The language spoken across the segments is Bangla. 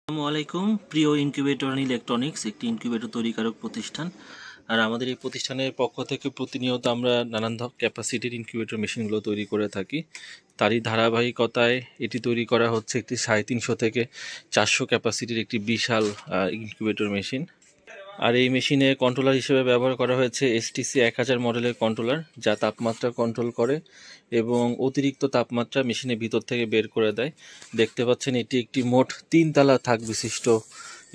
আসসালামু আলাইকুম প্রিয় ইনকিউবেটর অ্যান্ড ইলেকট্রনিক্স একটি ইনকিউবেটর তৈরিকারক প্রতিষ্ঠান। আর আমাদের এই প্রতিষ্ঠানের পক্ষ থেকে প্রতিনিয়ত আমরা নানান ক্যাপাসিটির ইনকিউবেটর মেশিনগুলো তৈরি করে থাকি। তারই ধারাবাহিকতায় এটি তৈরি করা হচ্ছে একটি 350 থেকে 400 ক্যাপাসিটির একটি বিশাল ইনকিউবেটর মেশিন। আর এই মেশিনে কন্ট্রোলার হিসেবে ব্যবহার করা হয়েছে STC 1000 মডেলের কন্ট্রোলার, যা তাপমাত্রা কন্ট্রোল করে এবং অতিরিক্ত তাপমাত্রা মেশিনের ভিতর থেকে বের করে দেয়। দেখতে পাচ্ছেন এটি একটি মোট 3 তলা থাক বিশিষ্ট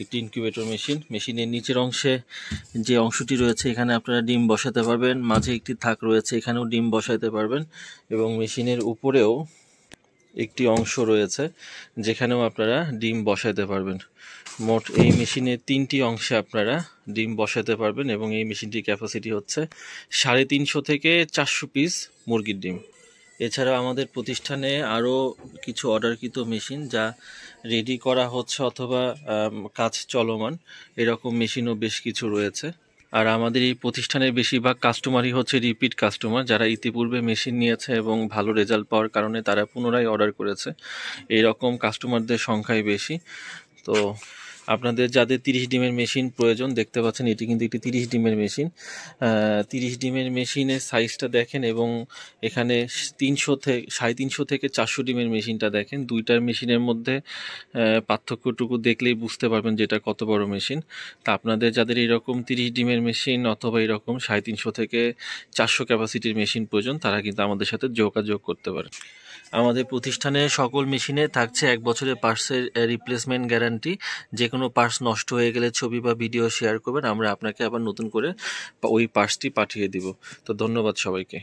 একটি ইনকিউবেটর মেশিন। মেশিনের নিচের অংশে যে অংশটি রয়েছে এখানে আপনারা ডিম বসাতে পারবেন, মাঝে একটি থাক রয়েছে এখানেও ডিম বসাতে পারবেন এবং মেশিনের উপরেও একটি অংশ রয়েছে যেখানেও আপনারা ডিম বসাতে পারবেন। মোট এই মেশিনে 3টি অংশে আপনারা ডিম বসাতে পারবেন এবং এই মেশিনটির ক্যাপাসিটি হচ্ছে 350 থেকে 400 পিস মুরগির ডিম। এছাড়াও আমাদের প্রতিষ্ঠানে আরও কিছু অর্ডারকৃত মেশিন যা রেডি করা হচ্ছে অথবা কাজ চলমান, এরকম মেশিনও বেশ কিছু রয়েছে। আর আমাদের এই প্রতিষ্ঠানের বেশিরভাগ কাস্টমারই হচ্ছে রিপিট কাস্টমার, যারা ইতিপূর্বে মেশিন নিয়েছে এবং ভালো রেজাল্ট পাওয়ার কারণে তারা পুনরায় অর্ডার করেছে। এইরকম কাস্টমারদের সংখ্যাই বেশি। তো আপনাদের যাদের 30 ডিমের মেশিন প্রয়োজন, দেখতে পাচ্ছেন এটি কিন্তু একটি 30 ডিমের মেশিন। 30 ডিমের মেশিনের সাইজটা দেখেন এবং এখানে 350 থেকে 400 ডিমের মেশিনটা দেখেন। দুইটার মেশিনের মধ্যে পার্থক্যটুকু দেখলেই বুঝতে পারবেন যেটা কত বড় মেশিন। তা আপনাদের যাদের এরকম 30 ডিমের মেশিন অথবা এরকম 350 থেকে 400 ক্যাপাসিটির মেশিন প্রয়োজন, তারা কিন্তু আমাদের সাথে যোগাযোগ করতে পারে। আমাদের প্রতিষ্ঠানে সকল মেশিনে থাকছে 1 বছরের পার্টসের রিপ্লেসমেন্ট গ্যারান্টি। যে কোনো পার্টস নষ্ট হয়ে গেলে ছবি বা ভিডিও শেয়ার করবেন, আমরা আপনাকে আবার নতুন করে ওই পার্টসটি পাঠিয়ে দিব। তো ধন্যবাদ সবাইকে।